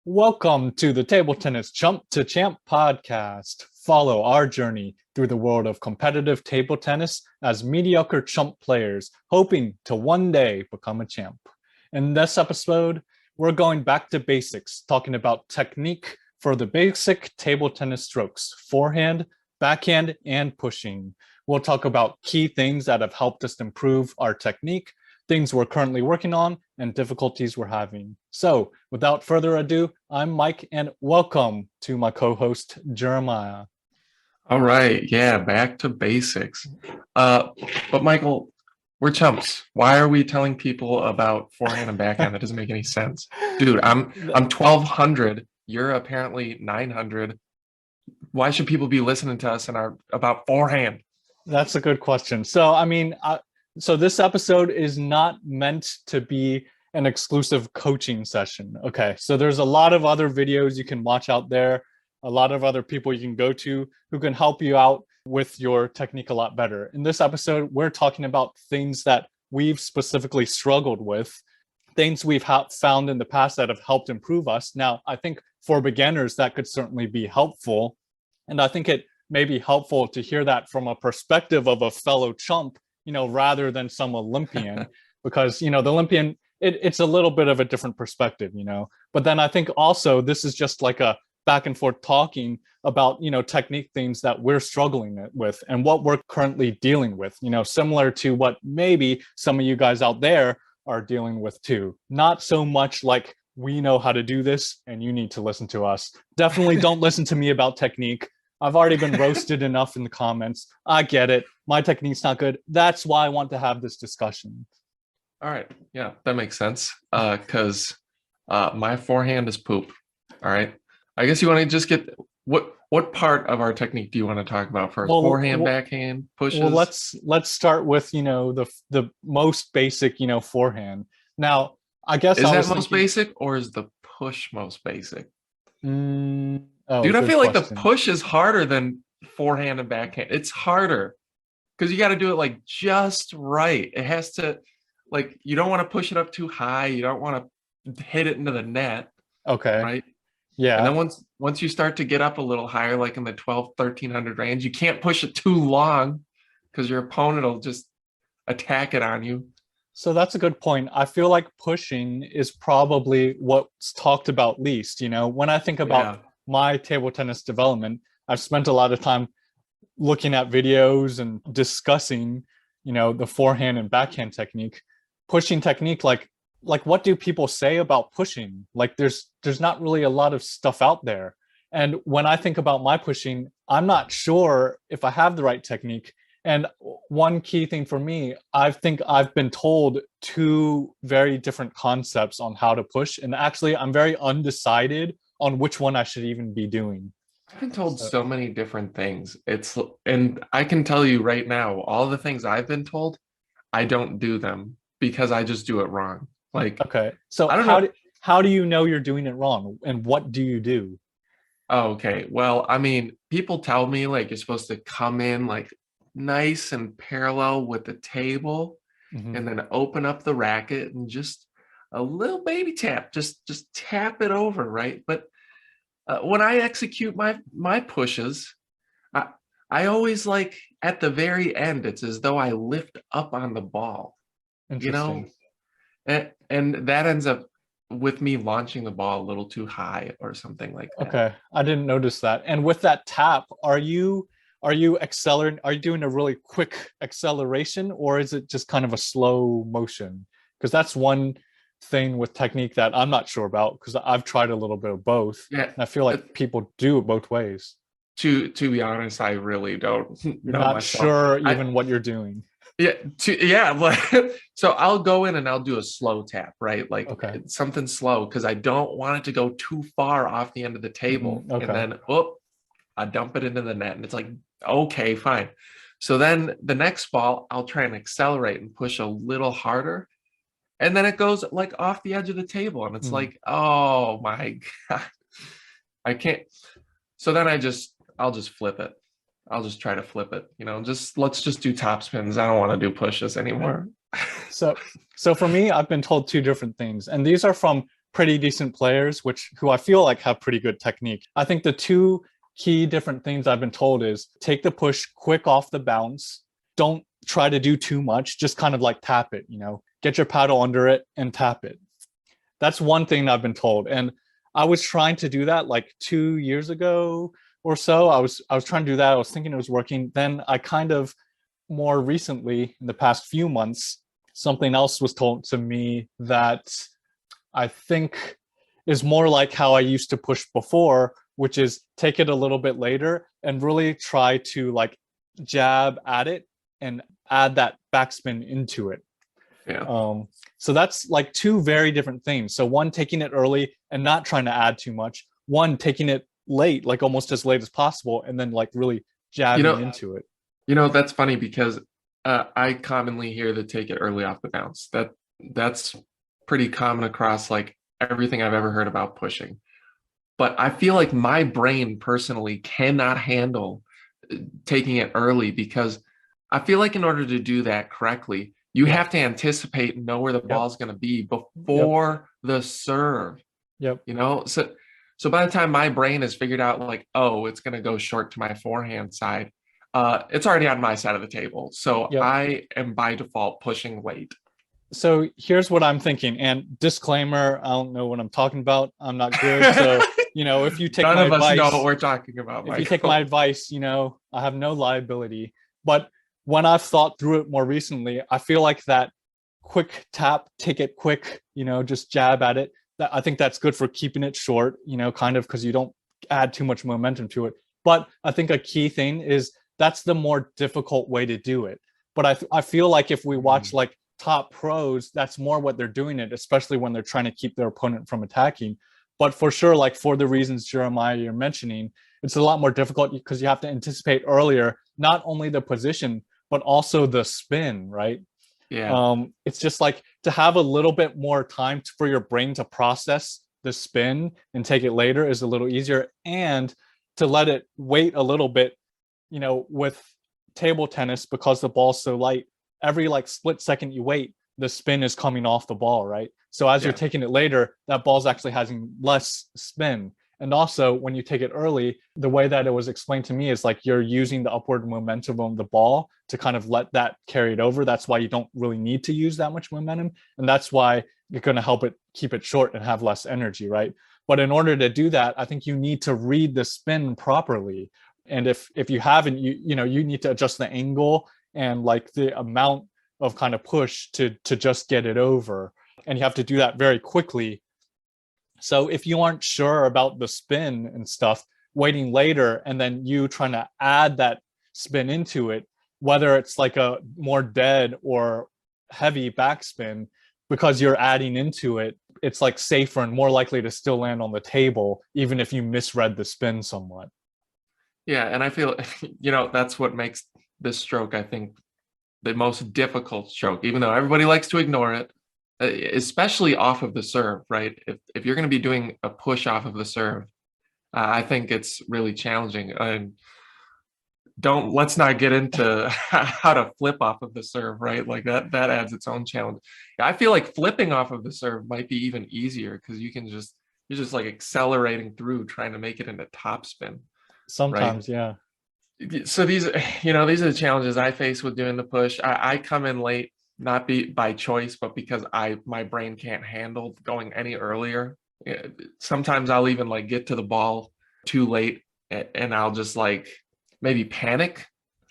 Welcome to the Table Tennis Chump to Champ Podcast. Follow our journey through the world of competitive table tennis as mediocre chump players, hoping to one day become a champ. In this episode, we're going back to basics, talking about technique for the basic table tennis strokes: forehand, backhand, and pushing. We'll talk about key things that have helped us improve our technique, things we're currently working on, and difficulties we're having. So without further ado, I'm Mike, and welcome to my co-host, Jeremiah. All right. Yeah, back to basics. But Michael, we're chumps. Why are we telling people about forehand and backhand? That doesn't make any sense. Dude, I'm 1200. You're apparently 900. Why should people be listening to us about forehand? That's a good question. So this episode is not meant to be an exclusive coaching session. Okay, so there's a lot of other videos you can watch out there, a lot of other people you can go to who can help you out with your technique a lot better. In this episode, we're talking about things that we've specifically struggled with, things we've found in the past that have helped improve us. Now, I think for beginners, that could certainly be helpful. And I think it may be helpful to hear that from a perspective of a fellow chump, rather than some Olympian, because, the Olympian, it's a little bit of a different perspective, but then I think also this is just like a back and forth talking about, technique things that we're struggling with and what we're currently dealing with, similar to what maybe some of you guys out there are dealing with too. Not so much like we know how to do this and you need to listen to us. Definitely don't listen to me about technique. I've already been roasted enough in the comments. I get it. My technique's not good. That's why I want to have this discussion. All right. Yeah, that makes sense. Because my forehand is poop. All right. I guess you want to just get what part of our technique do you want to talk about first? Forehand, backhand, pushes? Well, let's start with, the most basic, forehand. Now, I guess is that most basic or is the push most basic? Dude, I feel like the push is harder than forehand and backhand. It's harder because you got to do it like just right. It has to, like, you don't want to push it up too high. You don't want to hit it into the net. Okay. Right. Yeah. And then once you start to get up a little higher, like in the 1300 range, you can't push it too long because your opponent will just attack it on you. So that's a good point. I feel like pushing is probably what's talked about least. When I think about my table tennis development, I've spent a lot of time looking at videos and discussing, the forehand and backhand technique. Pushing technique, like what do people say about pushing? Like there's not really a lot of stuff out there. And when I think about my pushing, I'm not sure if I have the right technique. And one key thing for me, I think I've been told two very different concepts on how to push. And actually, I'm very undecided on which one I should even be doing. I've been told so many different things. And I can tell you right now, all the things I've been told, I don't do them because I just do it wrong. Like, okay. So how do you know you're doing it wrong? And what do you do? Oh, okay. Well, I mean, people tell me like you're supposed to come in like nice and parallel with the table, and then open up the racket and just a little baby tap, just tap it over, right? But when I execute my pushes, I always, like, at the very end, it's as though I lift up on the ball, Interesting. and that ends up with me launching the ball a little too high or something like that. Okay, I didn't notice that. And with that tap, are you accelerating? Are you doing a really quick acceleration, or is it just kind of a slow motion? Because that's one thing with technique that I'm not sure about, because I've tried a little bit of both. Yeah, and I feel like people do it both ways. To be honest, I really don't know. You're not sure even what you're doing. So I'll go in and I'll do a slow tap, right? Like something slow, because I don't want it to go too far off the end of the table. And then I dump it into the net, and it's like, okay, fine. So then the next ball, I'll try and accelerate and push a little harder. And then it goes like off the edge of the table. And it's like, oh my God, I can't. So then I'll just flip it. I'll just try to flip it, let's just do top spins. I don't want to do pushes anymore. So for me, I've been told two different things, and these are from pretty decent players, who I feel like have pretty good technique. I think the two key different things I've been told is take the push quick off the bounce. Don't try to do too much. Just kind of like tap it, get your paddle under it and tap it. That's one thing I've been told. And I was trying to do that like 2 years ago or so. I was trying to do that. I was thinking it was working. Then I kind of more recently, in the past few months, something else was told to me that I think is more like how I used to push before, which is take it a little bit later and really try to like jab at it and add that backspin into it. Yeah. So that's like two very different things. So one, taking it early and not trying to add too much. One, taking it late, like almost as late as possible, and then like really jabbing into it. That's funny because I commonly hear the take it early off the bounce. That's pretty common across like everything I've ever heard about pushing. But I feel like my brain personally cannot handle taking it early, because I feel like in order to do that correctly, you have to anticipate and know where the ball is going to be before the serve. Yep. So by the time my brain has figured out like, oh, it's going to go short to my forehand side, it's already on my side of the table. So I am by default pushing late. So here's what I'm thinking, and disclaimer, I don't know what I'm talking about. I'm not good. So, if you take None my of us advice, know what we're talking about, if Michael. you take my advice, I have no liability. But when I've thought through it more recently, I feel like that quick tap, take it quick, just jab at it. I think that's good for keeping it short, kind of, because you don't add too much momentum to it. But I think a key thing is that's the more difficult way to do it. But I feel like if we watch like top pros, that's more what they're doing it, especially when they're trying to keep their opponent from attacking. But for sure, like for the reasons, Jeremiah, you're mentioning, it's a lot more difficult because you have to anticipate earlier, not only the position, but also the spin, right? Yeah. It's just like to have a little bit more time for your brain to process the spin and take it later is a little easier, and to let it wait a little bit, with table tennis, because the ball's so light, every like split second you wait, the spin is coming off the ball, right? So as you're taking it later, that ball's actually having less spin. And also when you take it early, the way that it was explained to me is like you're using the upward momentum of the ball to kind of let that carry it over. That's why you don't really need to use that much momentum. And that's why you're going to help it keep it short and have less energy, right? But in order to do that, I think you need to read the spin properly. And if you haven't, you need to adjust the angle and like the amount of kind of push to just get it over. And you have to do that very quickly. So if you aren't sure about the spin and stuff, waiting later and then you trying to add that spin into it, whether it's like a more dead or heavy backspin, because you're adding into it, it's like safer and more likely to still land on the table, even if you misread the spin somewhat. Yeah, and I feel, that's what makes this stroke, I think, the most difficult stroke, even though everybody likes to ignore it, especially off of the serve, right? If you're going to be doing a push off of the serve, I think it's really challenging. And let's not get into how to flip off of the serve, right? Like that adds its own challenge. I feel like flipping off of the serve might be even easier because you're just like accelerating through trying to make it into topspin. Sometimes, right? So these are the challenges I face with doing the push. I come in late, not by choice, but because my brain can't handle going any earlier. Sometimes I'll even like get to the ball too late and I'll just like maybe panic.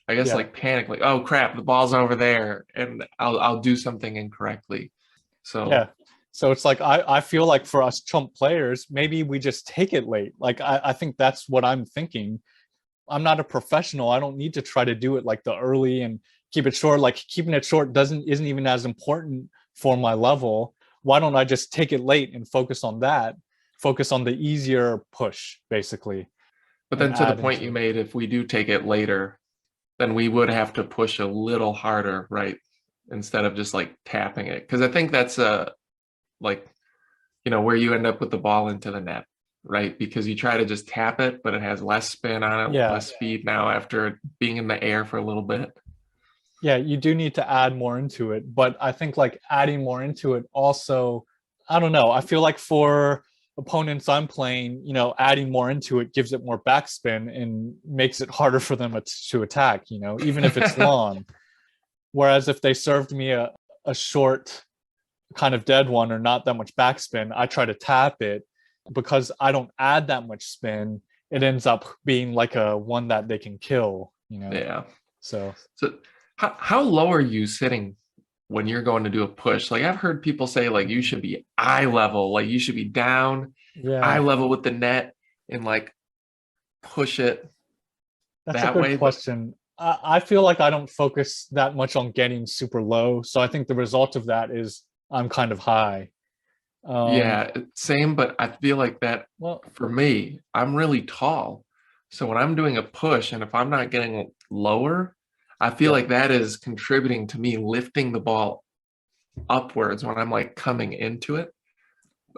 I guess like panic, like, oh crap, the ball's over there, and I'll do something incorrectly. So So it's like I feel like for us chump players, maybe we just take it late. Like I think that's what I'm thinking. I'm not a professional. I don't need to try to do it like the early and keep it short. Like keeping it short isn't even as important for my level. Why don't I just take it late and focus on that? Focus on the easier push, basically. But then to the point you made, if we do take it later, then we would have to push a little harder, right? Instead of just like tapping it. Because I think that's where you end up with the ball into the net, right? Because you try to just tap it, but it has less spin on it, less speed now after being in the air for a little bit. Yeah, you do need to add more into it. But I think like adding more into it also, I don't know. I feel like for opponents I'm playing, adding more into it gives it more backspin and makes it harder for them to attack, even if it's long. Whereas if they served me a short kind of dead one or not that much backspin, I try to tap it. Because I don't add that much spin, it ends up being like a one that they can kill, Yeah. So how low are you sitting when you're going to do a push? Like I've heard people say like you should be eye level, like you should be down eye level with the net and like push it. That's a good question. I feel like I don't focus that much on getting super low. So I think the result of that is I'm kind of high. Yeah, same, but I feel like that for me, I'm really tall. So when I'm doing a push and if I'm not getting lower, I feel like that is contributing to me lifting the ball upwards when I'm like coming into it.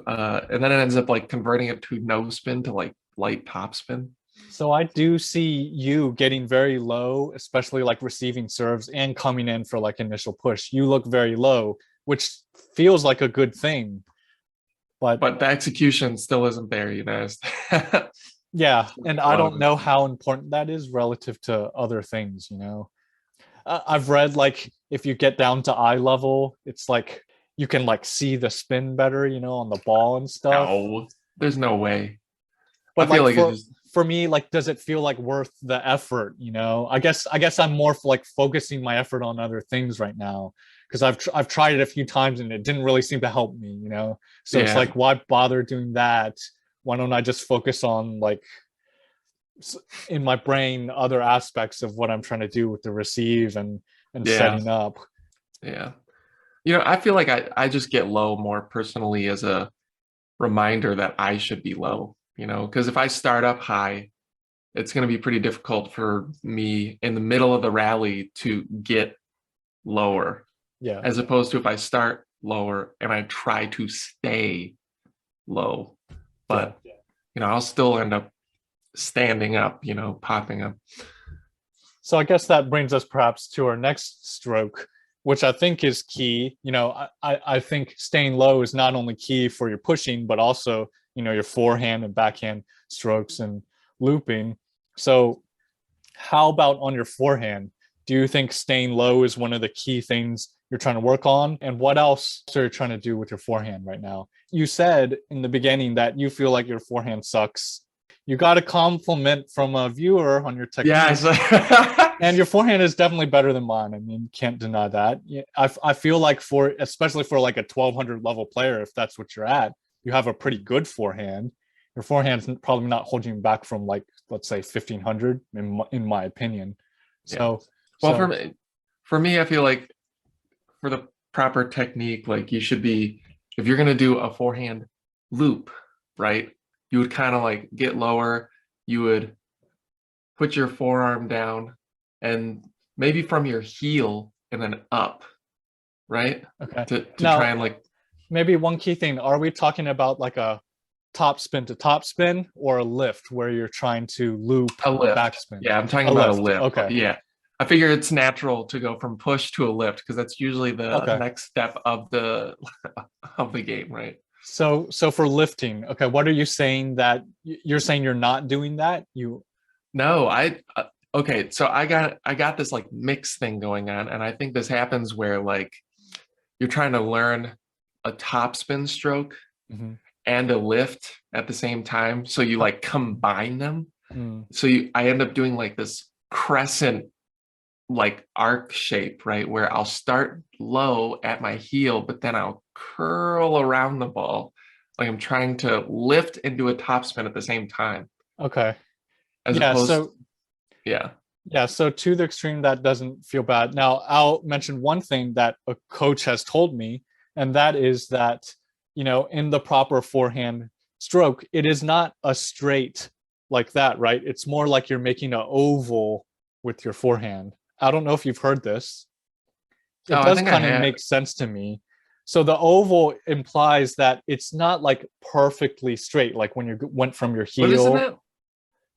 And then it ends up like converting it to no spin to like light top spin. So I do see you getting very low, especially like receiving serves and coming in for like initial push. You look very low, which feels like a good thing. But the execution still isn't there, Yeah, and I don't know how important that is relative to other things, I've read like if you get down to eye level, it's like you can like see the spin better, on the ball and stuff. No, there's no way. But I feel like for me, like, does it feel like worth the effort? I guess I'm more like focusing my effort on other things right now because I've tried it a few times and it didn't really seem to help me, So it's like, why bother doing that? Why don't I just focus on like in my brain other aspects of what I'm trying to do with the receive and setting up? Yeah. I feel like I just get low more personally as a reminder that I should be low, because if I start up high, it's going to be pretty difficult for me in the middle of the rally to get lower. Yeah. As opposed to if I start lower and I try to stay low, but I'll still end up standing up, popping up. So I guess that brings us perhaps to our next stroke, which I think is key. I think staying low is not only key for your pushing, but also, your forehand and backhand strokes and looping. So how about on your forehand? Do you think staying low is one of the key things you're trying to work on? And what else are you trying to do with your forehand right now? You said in the beginning that you feel like your forehand sucks. You got a compliment from a viewer on your technique. Yes. And your forehand is definitely better than mine. I mean, can't deny that. I feel like especially for like a 1200 level player, if that's what you're at, you have a pretty good forehand. Your forehand's probably not holding you back from like, let's say 1500 in my opinion. So, for me, I feel like for the proper technique, like you should be, if you're going to do a forehand loop, right? You would kind of like get lower. You would put your forearm down and maybe from your heel and then up, right? Okay. To try and like. Maybe one key thing, are we talking about like a top spin to top spin or a lift where you're trying to loop a lift. Backspin? Yeah, I'm talking about a lift. Okay. Yeah. I figure it's natural to go from push to a lift because that's usually the next step of the game, right? So for lifting, okay, what are you saying that you're saying you're not doing that? No, okay, so I got this like mix thing going on, and I think this happens where like you're trying to learn a topspin stroke and a lift at the same time, so you like combine them. So I end up doing like this crescent like arc shape, right, where I'll start low at my heel, but then I'll curl around the ball like I'm trying to lift and do a topspin at the same time. Okay. So to the extreme, that doesn't feel bad. Now, I'll mention one thing that a coach has told me, and that is that, in the proper forehand stroke, it is not a straight like that, right? It's more like you're making an oval with your forehand. I don't know if you've heard this. It does kind of make sense to me. So the oval implies that it's not like perfectly straight, like when you went from your heel. But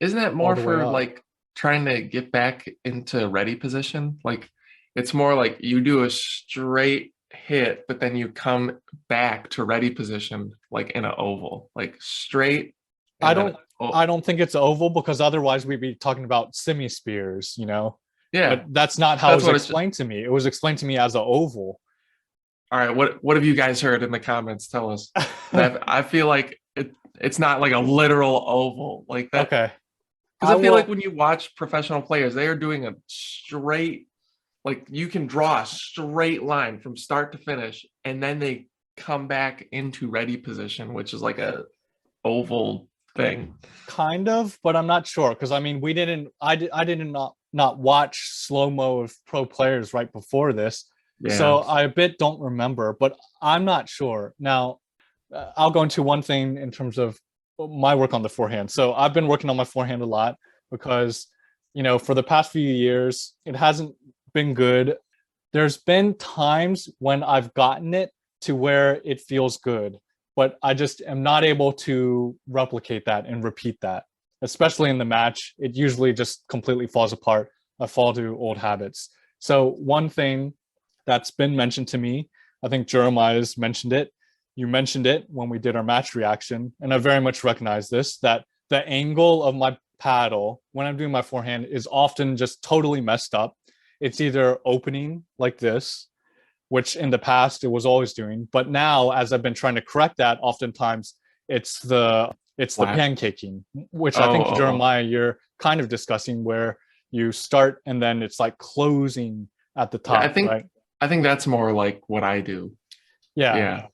isn't that more for like trying to get back into ready position? Like it's more like you do a straight hit, but then you come back to ready position, like in an oval, like straight. I don't think it's oval, because otherwise we'd be talking about semi spears, Yeah, but that's not how it was explained to me. It was explained to me as an oval. All right, what have you guys heard in the comments? Tell us. I feel like it's not like a literal oval like that. Okay. Because I feel like when you watch professional players, they are doing a straight, like you can draw a straight line from start to finish, and then they come back into ready position, which is like a oval thing. Kind of, but I'm not sure, because I mean, I didn't not watch slow-mo of pro players right before this. Yeah. So I a bit don't remember, but I'm not sure. Now, I'll go into one thing in terms of my work on the forehand. So I've been working on my forehand a lot because, for the past few years, it hasn't been good. There's been times when I've gotten it to where it feels good, but I just am not able to replicate that and repeat that, especially in the match. It usually just completely falls apart. I fall to old habits. So one thing that's been mentioned to me, I think Jeremiah's mentioned it. You mentioned it when we did our match reaction, and I very much recognize this, that the angle of my paddle when I'm doing my forehand is often just totally messed up. It's either opening like this, which in the past it was always doing, but now as I've been trying to correct that, oftentimes it's the pancaking, which I think Jeremiah, you're kind of discussing, where you start and then it's like closing at the top. I think that's more like what I do. Yeah.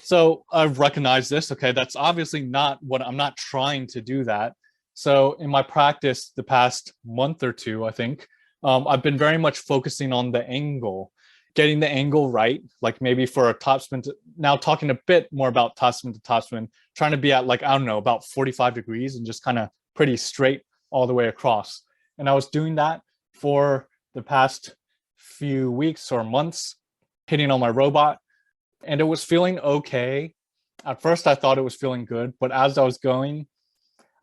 So I've recognized this. Okay, that's obviously not what I'm not trying to do that. So in my practice, the past month or two, I think, I've been very much focusing on the angle, getting the angle right, like maybe for a topspin. Now talking a bit more about topspin to topspin, trying to be at like, I don't know, about 45 degrees and just kind of pretty straight all the way across. And I was doing that for the past few weeks or months, hitting on my robot, and it was feeling okay. At first I thought it was feeling good, but as I was going,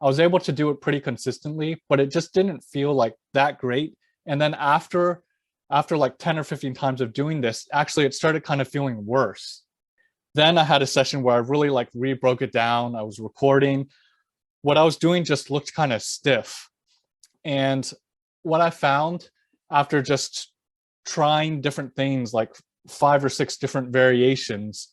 I was able to do it pretty consistently, but it just didn't feel like that great. And then after like 10 or 15 times of doing this, actually it started kind of feeling worse. Then I had a session where I really like broke it down. I was recording. What I was doing just looked kind of stiff. And what I found after just trying different things, like 5 or 6 different variations,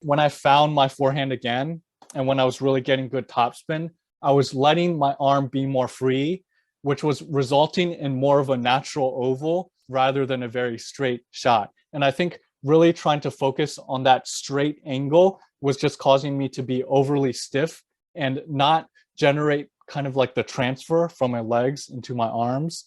when I found my forehand again, and when I was really getting good topspin, I was letting my arm be more free, which was resulting in more of a natural oval rather than a very straight shot. And I think really trying to focus on that straight angle was just causing me to be overly stiff and not generate kind of like the transfer from my legs into my arms.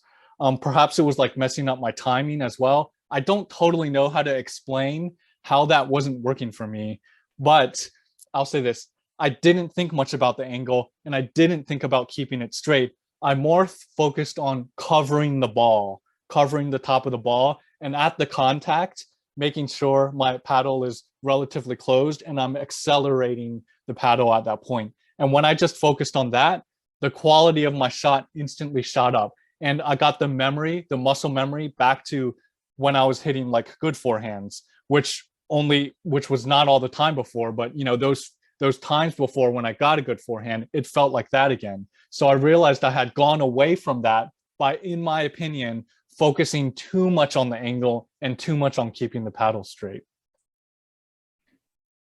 Perhaps it was like messing up my timing as well. I don't totally know how to explain how that wasn't working for me, but I'll say this. I didn't think much about the angle, and I didn't think about keeping it straight. I more focused on covering the ball, covering the top of the ball, and at the contact, making sure my paddle is relatively closed and I'm accelerating the paddle at that point. And when I just focused on that, the quality of my shot instantly shot up. And I got the muscle memory back to when I was hitting like good forehands, which was not all the time before, but those times before when I got a good forehand, it felt like that again. So I realized I had gone away from that by, in my opinion, focusing too much on the angle and too much on keeping the paddle straight.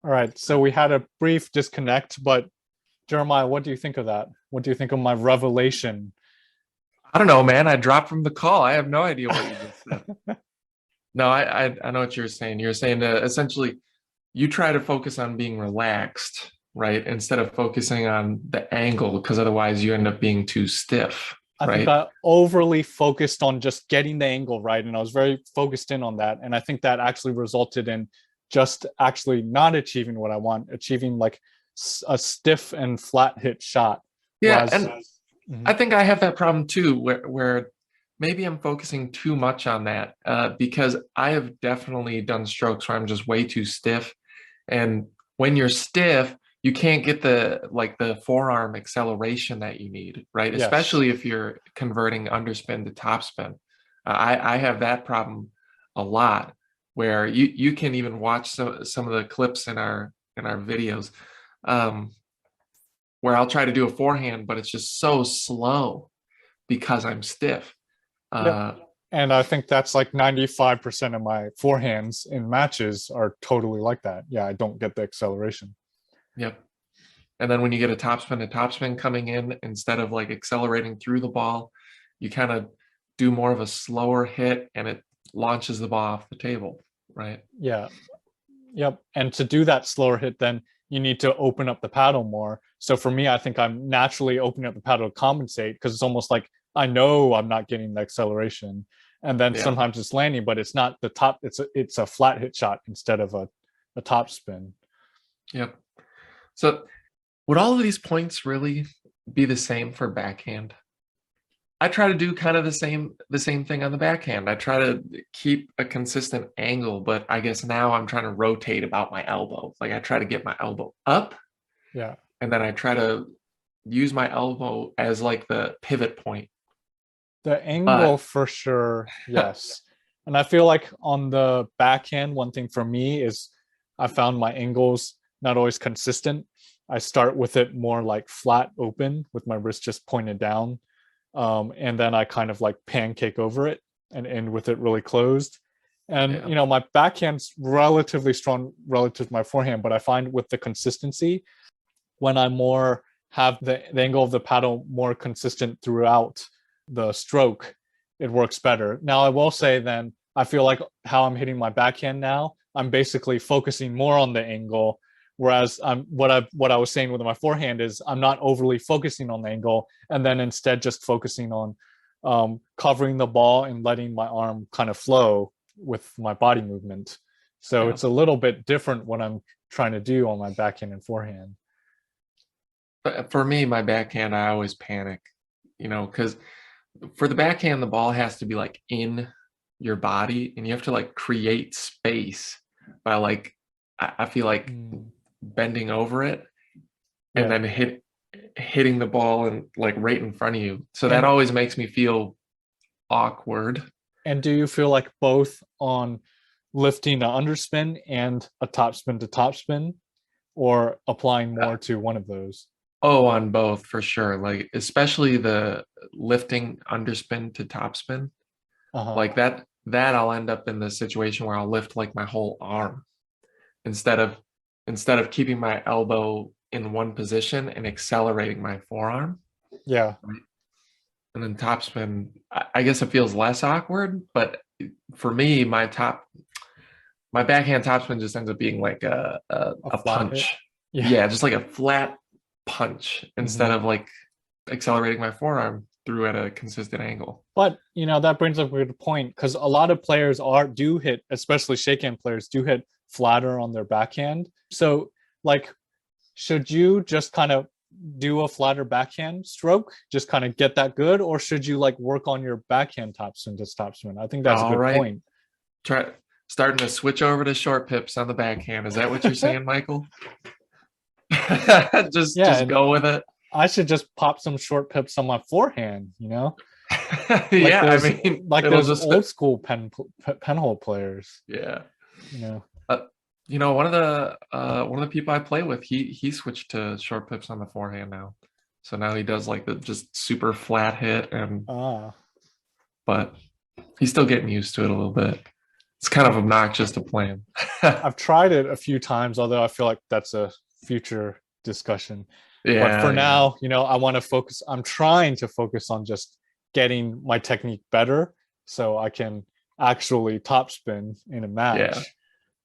All right, so we had a brief disconnect, but Jeremiah, what do you think of that? What do you think of my revelation? I don't know, man. I dropped from the call. I have no idea what you just said. No, I know what you're saying. You're saying that essentially you try to focus on being relaxed, right? Instead of focusing on the angle, because otherwise you end up being too stiff. I think I overly focused on just getting the angle right, and I was very focused in on that. And I think that actually resulted in just actually not achieving what I want, achieving like a stiff and flat hit shot. Yeah, I think I have that problem too, where maybe I'm focusing too much on that because I have definitely done strokes where I'm just way too stiff. And when you're stiff, you can't get the forearm acceleration that you need, right? Yes. Especially if you're converting underspin to topspin. I have that problem a lot where you can even watch some of the clips in our videos, where I'll try to do a forehand, but it's just so slow because I'm stiff. And I think that's like 95% of my forehands in matches are totally like that. Yeah, I don't get the acceleration. Yep. And then when you get a topspin coming in, instead of like accelerating through the ball, you kind of do more of a slower hit and it launches the ball off the table, right? Yeah. Yep. And to do that slower hit, then you need to open up the paddle more. So for me, I think I'm naturally opening up the paddle to compensate, because it's almost like I know I'm not getting the acceleration. And then sometimes it's landing, but it's not the top. It's a flat hit shot instead of a top spin. Yep. So would all of these points really be the same for backhand? I try to do kind of the same thing on the backhand. I try to keep a consistent angle, but I guess now I'm trying to rotate about my elbow. Like I try to get my elbow up. Yeah. And then I try to use my elbow as like the pivot point. The angle for sure, yes. And I feel like on the backhand, one thing for me is I found my angles not always consistent. I start with it more like flat open with my wrist just pointed down. And then I kind of like pancake over it and end with it really closed. And, my backhand's relatively strong relative to my forehand, but I find with the consistency, when I more have the angle of the paddle more consistent throughout the stroke, it works better. Now, I will say then, I feel like how I'm hitting my backhand now, I'm basically focusing more on the angle. Whereas what I was saying with my forehand is I'm not overly focusing on the angle, and then instead just focusing on covering the ball and letting my arm kind of flow with my body movement. So it's a little bit different what I'm trying to do on my backhand and forehand. But for me, my backhand, I always panic, because for the backhand, the ball has to be like in your body, and you have to like create space by like, I feel like bending over it and then hitting the ball and like right in front of you. So that always makes me feel awkward. And do you feel like both on lifting an underspin and a topspin to topspin, or applying more to one of those? Oh, on both for sure. Like especially the lifting underspin to topspin, like that I'll end up in the situation where I'll lift like my whole arm instead of keeping my elbow in one position and accelerating my forearm. Yeah. Right? And then topspin, I guess it feels less awkward, but for me, my backhand topspin just ends up being like a punch. Yeah, just like a flat punch instead of like accelerating my forearm through at a consistent angle. But that brings up a good point, because a lot of players do hit, especially shakehand players, do hit flatter on their backhand. So like, should you just kind of do a flatter backhand stroke, just kind of get that good, or should you like work on your backhand topspin to topspin? I think that's a good point. Starting to switch over to short pips on the backhand. Is that what you're saying, Michael? just go with it. I should just pop some short pips on my forehand, Like I mean, like those old school penhole players. Yeah. One of the people I play with, he switched to short pips on the forehand now. So now he does like the just super flat hit, and but he's still getting used to it a little bit. It's kind of obnoxious to play him. I've tried it a few times, although I feel like that's a future discussion. But for now, I want to focus. I'm trying to focus on just getting my technique better so I can actually topspin in a match.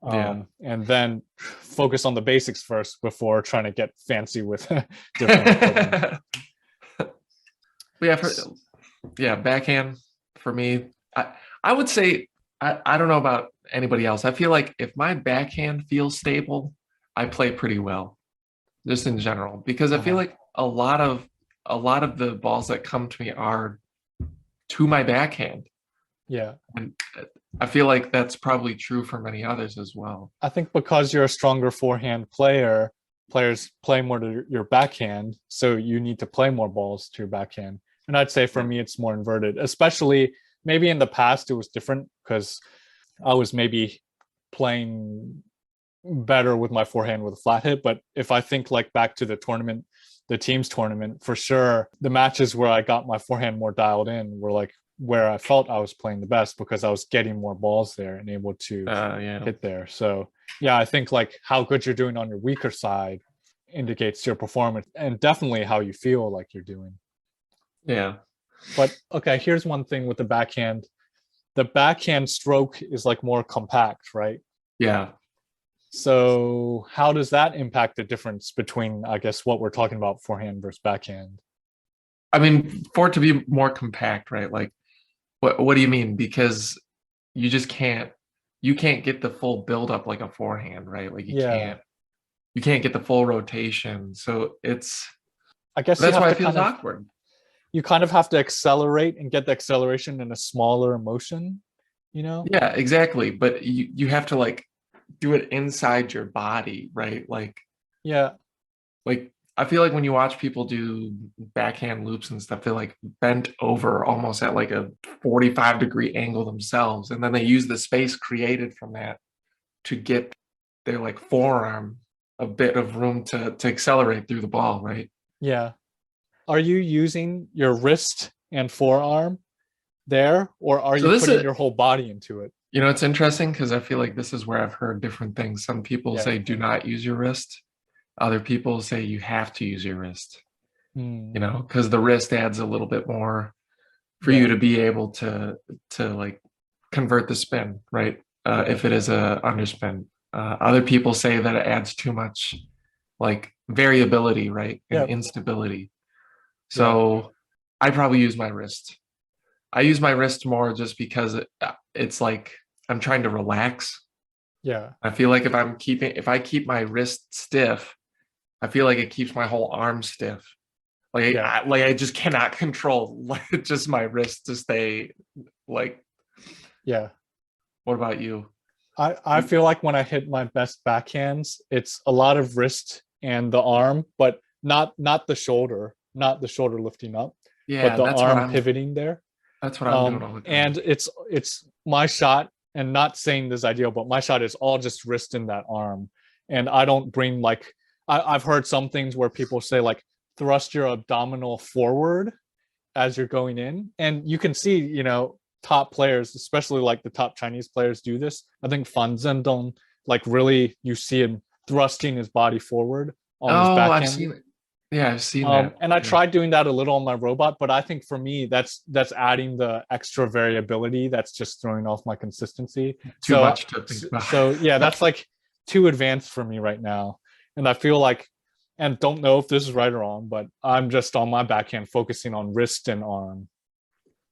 And then focus on the basics first before trying to get fancy with different equipment. Backhand for me, I would say, I don't know about anybody else. I feel like if my backhand feels stable, I play pretty well, just in general, because I feel like a lot of the balls that come to me are to my backhand. Yeah. And I feel like that's probably true for many others as well. I think because you're a stronger forehand player, players play more to your backhand, so you need to play more balls to your backhand. And I'd say for me, it's more inverted, especially maybe in the past it was different because I was maybe playing better with my forehand with a flat hit. But if I think like back to the tournament, the teams tournament, for sure, the matches where I got my forehand more dialed in were like where I felt I was playing the best because I was getting more balls there and able to hit there. So yeah, I think like how good you're doing on your weaker side indicates your performance and definitely how you feel like you're doing. Yeah. But okay, here's one thing with the backhand. The backhand stroke is like more compact, right? Yeah. So how does that impact the difference between, I guess, what we're talking about, forehand versus backhand? I mean, for it to be more compact, right? Like, what do you mean? Because you just can't get the full buildup like a forehand, right? Like you can't get the full rotation. So I guess that's why it feels awkward. You kind of have to accelerate and get the acceleration in a smaller motion, you know? Yeah, exactly. But you have to like do it inside your body, right? Like, yeah. Like I feel like when you watch people do backhand loops and stuff, they're like bent over almost at like a 45-degree angle themselves. And then they use the space created from that to get their like forearm a bit of room to accelerate through the ball, right? Yeah. Are you using your wrist and forearm there, or are you putting your whole body into it? You know, it's interesting because I feel like this is where I've heard different things. Some people say do not use your wrist. Other people say you have to use your wrist, you know, because the wrist adds a little bit more for you to be able to like convert the spin, right? If it is a underspin. Other people say that it adds too much like variability, right? And instability. So I probably use my wrist. I use my wrist more just because it's like I'm trying to relax. Yeah. I feel like if I keep my wrist stiff, I feel like it keeps my whole arm stiff. Like I just cannot control like just my wrist to stay like. Yeah. What about you? I feel like when I hit my best backhands, it's a lot of wrist and the arm, but not the shoulder, not the shoulder lifting up, but the arm pivoting there. That's what I'm doing all the time. And it's my shot, and not saying this ideal, but my shot is all just wrist in that arm. And I don't bring like, I've heard some things where people say like thrust your abdominal forward as you're going in. And you can see, you know, top players, especially like the top Chinese players do this. I think Fan Zhendong, like really you see him thrusting his body forward on his backhand. I've seen it. Yeah, I've seen that. And I tried doing that a little on my robot, but I think for me, that's adding the extra variability. That's just throwing off my consistency. Too much to think about. So yeah, that's like too advanced for me right now. And I feel like, and don't know if this is right or wrong, but I'm just on my backhand focusing on wrist and arm.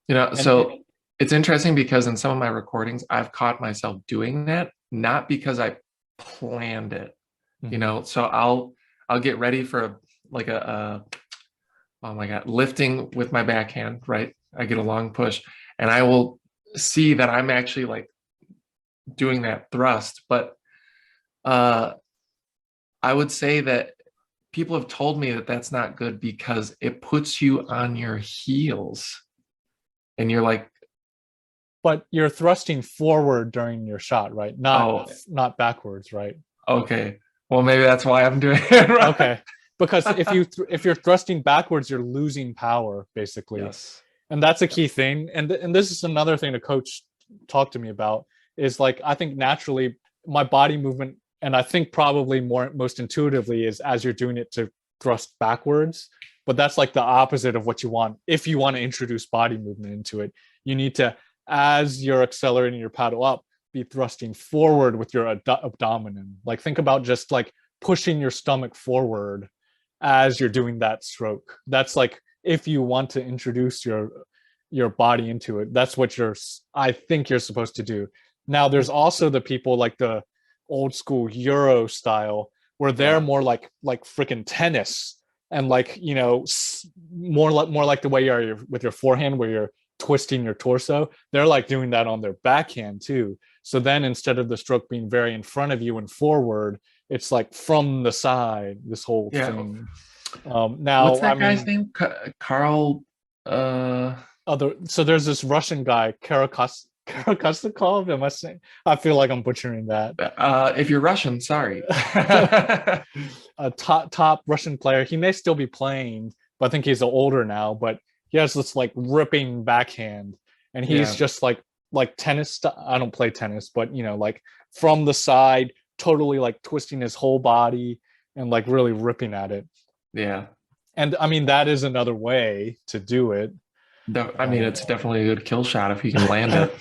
You know, so it's interesting because in some of my recordings, I've caught myself doing that, not because I planned it, you know, so I'll get ready for oh my God, lifting with my backhand, right? I get a long push and I will see that I'm actually like doing that thrust. But I would say that people have told me that that's not good because it puts you on your heels and you're like. But you're thrusting forward during your shot, right? Not backwards, right? Okay. Well, maybe that's why I'm doing it. Right? Okay. Because if you're thrusting backwards, you're losing power, basically. Yes. And that's a key thing. And this is another thing the coach talked to me about is like, I think naturally my body movement, and I think probably most intuitively is as you're doing it to thrust backwards, but that's like the opposite of what you want. If you want to introduce body movement into it, you need to, as you're accelerating your paddle up, be thrusting forward with your abdomen. Like think about just like pushing your stomach forward as you're doing that stroke. That's like, if you want to introduce your body into it, that's what I think you're supposed to do. Now there's also the people like the old school Euro style where they're more like freaking tennis and like, you know, more like the way you are with your forehand where you're twisting your torso. They're like doing that on their backhand too. So then instead of the stroke being very in front of you and forward, it's like from the side, this whole thing. Now what's that guy's name? Carl so there's this Russian guy, Karakasikov? Am I saying? I feel like I'm butchering that. If you're Russian, sorry. A top Russian player. He may still be playing, but I think he's older now. But he has this like ripping backhand, and he's just like tennis. I don't play tennis, but like from the side, totally like twisting his whole body and like really ripping at it. Yeah. And I mean, that is another way to do it. I mean, it's definitely a good kill shot if you can land it.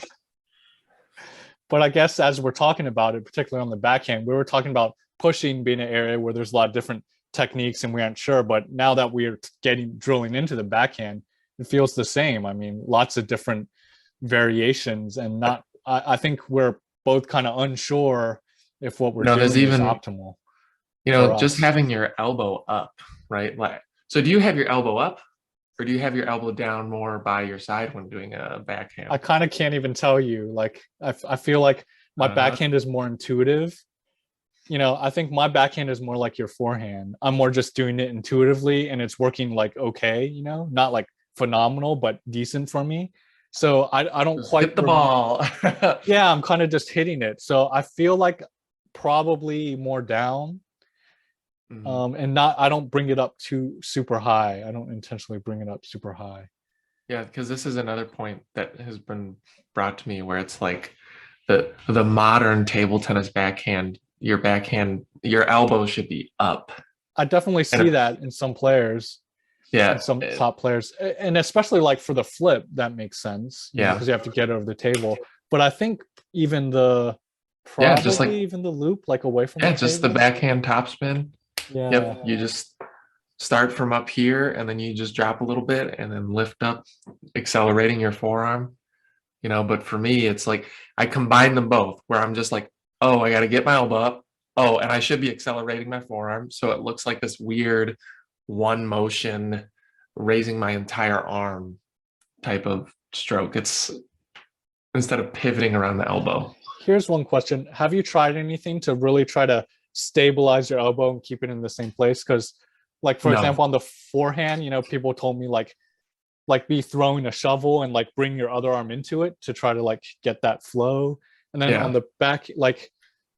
But I guess as we're talking about it, particularly on the backhand, we were talking about pushing being an area where there's a lot of different techniques and we aren't sure. But now that we're drilling into the backhand, it feels the same. I mean, lots of different variations, and I think we're both kind of unsure if what we're doing is optimal. Just having your elbow up, right? Like, so do you have your elbow up, or do you have your elbow down more by your side when doing a backhand? I kind of can't even tell you. Like, I feel like my backhand is more intuitive. I think my backhand is more like your forehand. I'm more just doing it intuitively, and it's working like okay, not like phenomenal, but decent for me. So I don't just quite hit the ball. Yeah, I'm kind of just hitting it. So I feel like probably more down. And I don't bring it up too super high. I don't intentionally bring it up super high. Yeah, because this is another point that has been brought to me where it's like the modern table tennis backhand, your elbow should be up. I definitely see that in some players. Yeah, some top players, and especially like for the flip, that makes sense. Because you have to get over the table. But I think even even the loop, like away from the just table. The backhand topspin. Yeah. Yep. You just start from up here, and then you just drop a little bit, and then lift up, accelerating your forearm. But for me, it's like I combine them both, where I'm just like, oh, I got to get my elbow up. Oh, and I should be accelerating my forearm, so it looks like this weird one motion raising my entire arm type of stroke. It's instead of pivoting around the elbow. Here's one question. Have you tried anything to really try to stabilize your elbow and keep it in the same place? Because like, for example, on the forehand, people told me like be throwing a shovel and like bring your other arm into it to try to like get that flow. And then on the back, like,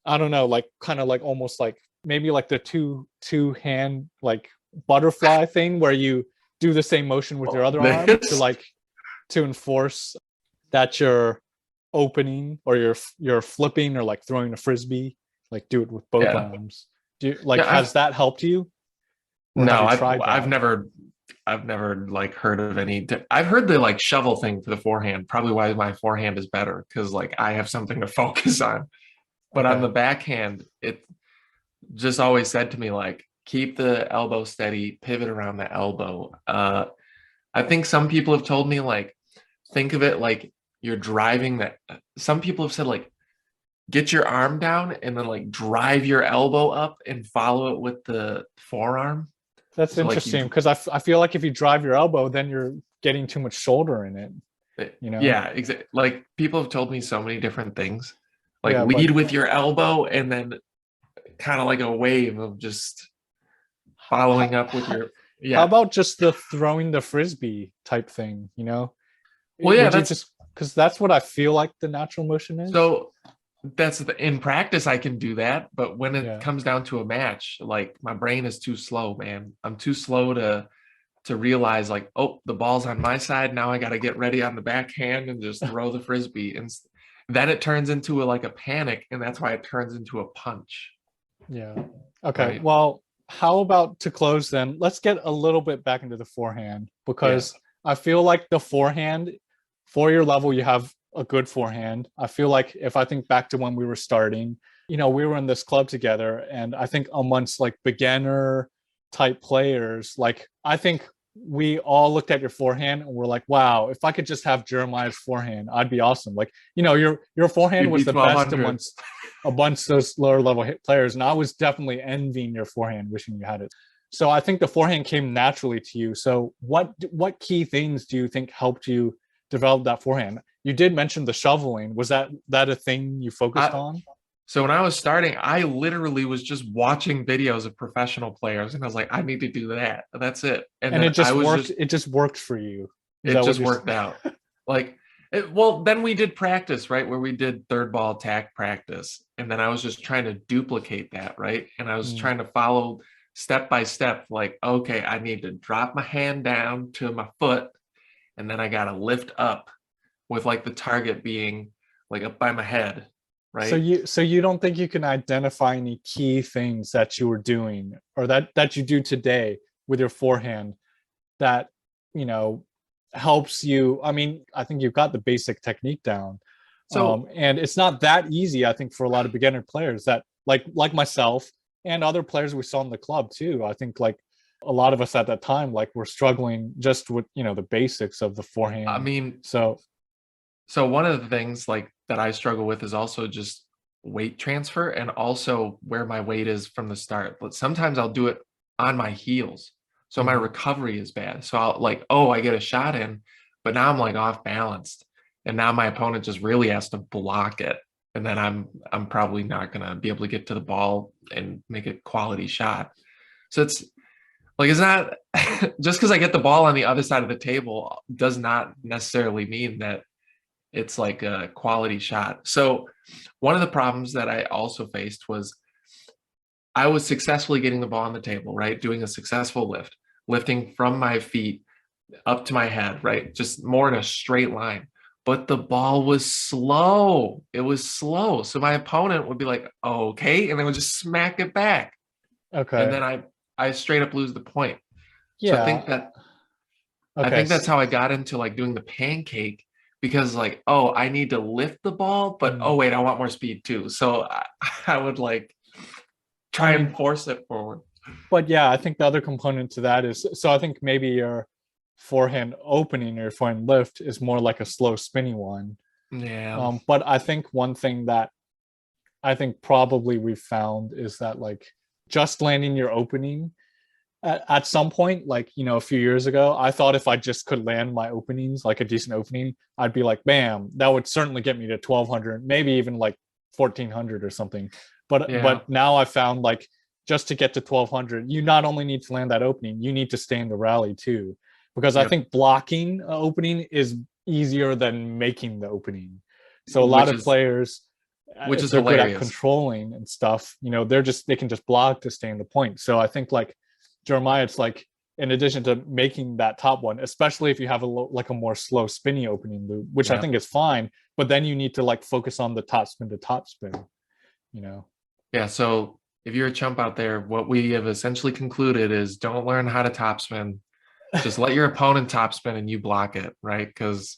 I don't know, like kind of like almost like maybe like the two hand like butterfly thing where you do the same motion with your other arm to enforce that you're opening or you're flipping or like throwing a frisbee, like do it with both arms. Has that helped you? No, I've never like heard of any. I've heard the like shovel thing for the forehand, probably why my forehand is better, because like I have something to focus on. But on the backhand, it just always said to me like, keep the elbow steady, pivot around the elbow. I think some people have told me like, think of it like you're driving that. Some people have said like, get your arm down and then like drive your elbow up and follow it with the forearm. That's interesting, because I feel like if you drive your elbow, then you're getting too much shoulder in it. Yeah, exactly. Like people have told me so many different things. Like lead with your elbow and then kind of like a wave of just following up with your How about just the throwing the frisbee type thing, Well, yeah, that's just because that's what I feel like the natural motion is. So in practice I can do that, but when it comes down to a match, like my brain is too slow, man. I'm too slow to realize like, oh, the ball's on my side. Now I got to get ready on the backhand and just throw the frisbee. And then it turns into a panic, and that's why it turns into a punch. Yeah. Okay. Right? Well, how about to close then? Let's get a little bit back into the forehand, because I feel like the forehand, for your level, you have a good forehand. I feel like if I think back to when we were starting, we were in this club together, and I think amongst like beginner type players, like I think we all looked at your forehand and we're like, wow, if I could just have Jeremiah's forehand, I'd be awesome. Like, your forehand was the best amongst a bunch of those lower level players, and I was definitely envying your forehand, wishing you had it. So I think the forehand came naturally to you. So what key things do you think helped you develop that forehand? You did mention the shoveling. Was that a thing you focused on? So when I was starting, I literally was just watching videos of professional players, and I was like, I need to do that. That's it. And it just worked. It just worked for you. It just worked out. Like Well, then we did practice, right? Where we did third ball attack practice. And then I was just trying to duplicate that, right? And I was trying to follow step by step, like, okay, I need to drop my hand down to my foot. And then I got to lift up with like the target being like up by my head, right? So you don't think you can identify any key things that you were doing or that you do today with your forehand that, helps you? I mean, I think you've got the basic technique down. So, and it's not that easy, I think, for a lot of beginner players that like myself and other players we saw in the club too. I think like a lot of us at that time, like we're struggling just with, the basics of the forehand. I mean, so one of the things like that I struggle with is also just weight transfer and also where my weight is from the start. But sometimes I'll do it on my heels. So my recovery is bad. So I'll like, I get a shot in, but now I'm like off balanced. And now my opponent just really has to block it. And then I'm probably not gonna be able to get to the ball and make a quality shot. So it's like, it's not just because I get the ball on the other side of the table does not necessarily mean that it's like a quality shot. So one of the problems that I also faced was I was successfully getting the ball on the table, right? Doing a successful lifting from my feet up to my head, right? Just more in a straight line. But the ball was slow. It was slow. So my opponent would be like, okay, and then would just smack it back. Okay. And then I straight up lose the point. Yeah. So I think that's how I got into like doing the pancake, because like, I need to lift the ball, but wait, I want more speed too. So I would like try and force it forward. But yeah, I think the other component to that is, so I think maybe your forehand opening or forehand lift is more like a slow spinny one. Yeah. But I think one thing that I think probably we've found is that like just landing your opening at some point, like, a few years ago, I thought if I just could land my openings, like a decent opening, I'd be like, bam, that would certainly get me to 1200, maybe even like 1400 or something. But now I found like just to get to 1200, you not only need to land that opening, you need to stay in the rally too. Because I think blocking an opening is easier than making the opening. So a lot of players, which is they're hilarious. good at controlling and stuff, they can just block to stay in the point. So I think like Jeremiah, it's like, in addition to making that top one, especially if you have a more slow spinny opening loop, which I think is fine, but then you need to like focus on the top spin to top spin, Yeah. So if you're a chump out there, what we have essentially concluded is don't learn how to topspin. Just let your opponent topspin and you block it, right? Because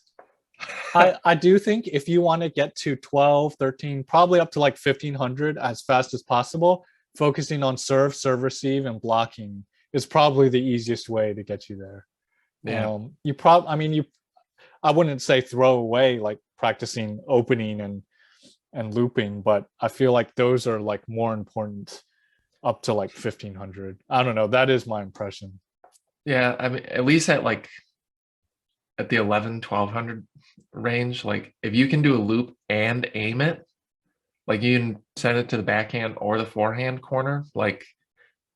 I do think if you want to get to 12, 13, probably up to like 1500 as fast as possible, focusing on serve receive, and blocking is probably the easiest way to get you there. Yeah. I wouldn't say throw away like practicing opening and looping, but I feel like those are like more important up to like 1500. I don't know. That is my impression. Yeah. I mean, at least at the 1200 range, like if you can do a loop and aim it, like you can send it to the backhand or the forehand corner, like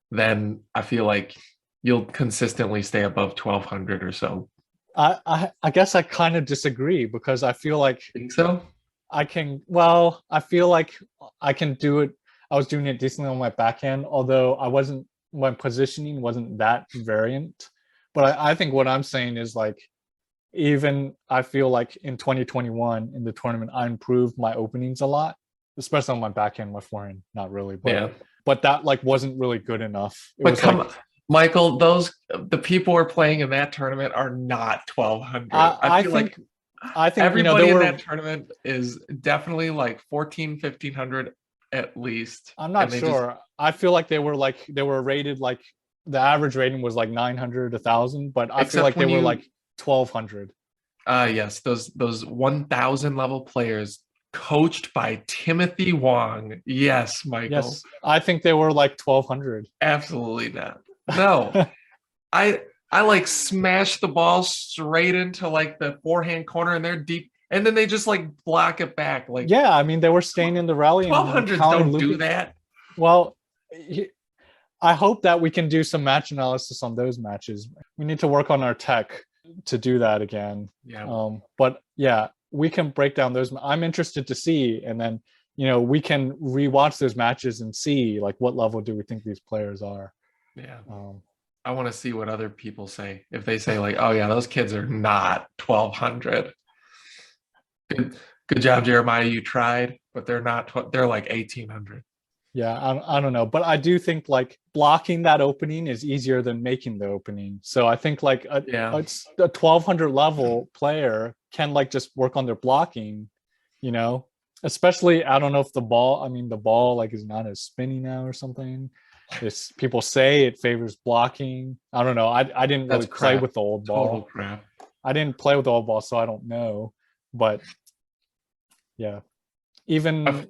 then I feel like you'll consistently stay above 1200 or so. I guess I kind of disagree, because I feel like think so. I feel like I can do it. I was doing it decently on my backhand, although my positioning wasn't that variant. But I think what I'm saying is like, even I feel like in 2021 in the tournament, I improved my openings a lot, especially on my backhand. My forehand, not really, but that like wasn't really good enough. Michael, the people who are playing in that tournament are not 1200. I think everybody in that tournament is definitely like 1500 at least. I'm not sure. I feel like they were rated like the average rating was like 900, 1000, but I feel like they were like 1200. Yes, those 1000 level players coached by Timothy Wong. Yes, Michael. Yes, I think they were like 1200. Absolutely not. No. I like smash the ball straight into like the forehand corner, and they're deep, and then they just like block it back. Like, yeah, I mean, they were staying in the rally. 1200s don't do that. Well, I hope that we can do some match analysis on those matches. We need to work on our tech to do that again. Yeah. But yeah, we can break down those. I'm interested to see, and then we can rewatch those matches and see like what level do we think these players are. Yeah. I want to see what other people say. If they say like, oh yeah, those kids are not 1200. Good job, Jeremiah. You tried, but they're not. They're like 1800. Yeah, I don't know, but I do think like blocking that opening is easier than making the opening. So I think like a 1200 level player can like just work on their blocking, especially, I don't know if the ball like is not as spinny now or something. It's, people say it favors blocking. I don't know. I didn't really play with the old ball. Total crap. I didn't play with the old ball, so I don't know. But yeah, even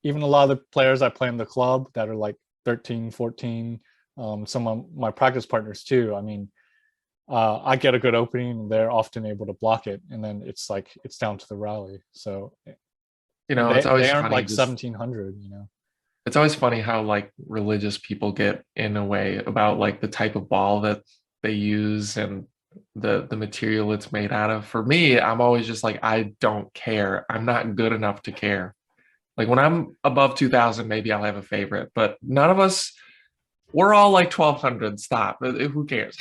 a lot of the players I play in the club that are like 13, 14, some of my practice partners too. I mean, I get a good opening and they're often able to block it. And then it's down to the rally. So, it's always they aren't funny, like 1700, It's always funny how like religious people get in a way about like the type of ball that they use and the material it's made out of. For me, I'm always just like, I don't care. I'm not good enough to care. Like when I'm above 2000, maybe I'll have a favorite, but none of us, we're all like 1200. Stop. Who cares?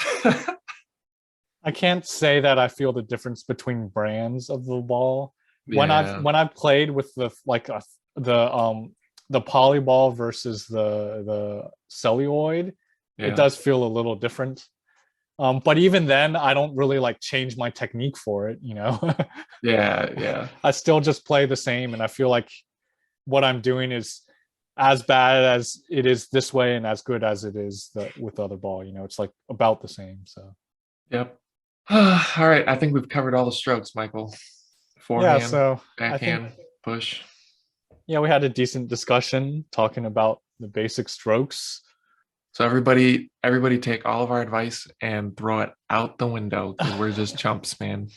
I can't say that I feel the difference between brands of the ball. When I've played with the poly ball versus the celluloid, it does feel a little different. But even then, I don't really like change my technique for it, Yeah. I still just play the same, and I feel like what I'm doing is as bad as it is this way and as good as it is with the other ball. It's like about the same. So, yep. All right. I think we've covered all the strokes, Michael. Forehand, backhand, push. Yeah, we had a decent discussion talking about the basic strokes. So everybody take all of our advice and throw it out the window because we're just chumps, man.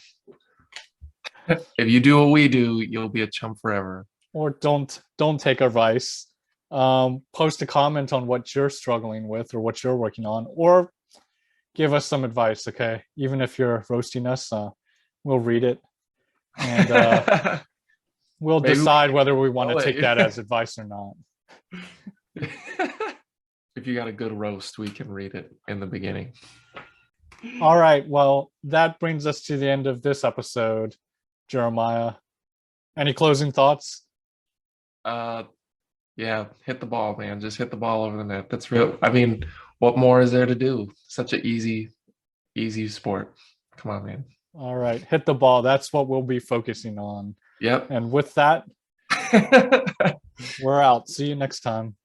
If you do what we do, you'll be a chump forever. Or don't take advice. Post a comment on what you're struggling with or what you're working on, or give us some advice, okay? Even if you're roasting us, we'll read it, and we'll decide whether we want to take that as advice or not. If you got a good roast, we can read it in the beginning. All right. Well, that brings us to the end of this episode. Jeremiah, any closing thoughts? Yeah, hit the ball, man. Just hit the ball over the net. That's real. I mean, what more is there to do? Such an easy sport. Come on, man. All right, hit the ball. That's what we'll be focusing on. Yep. And with that, we're out. See you next time.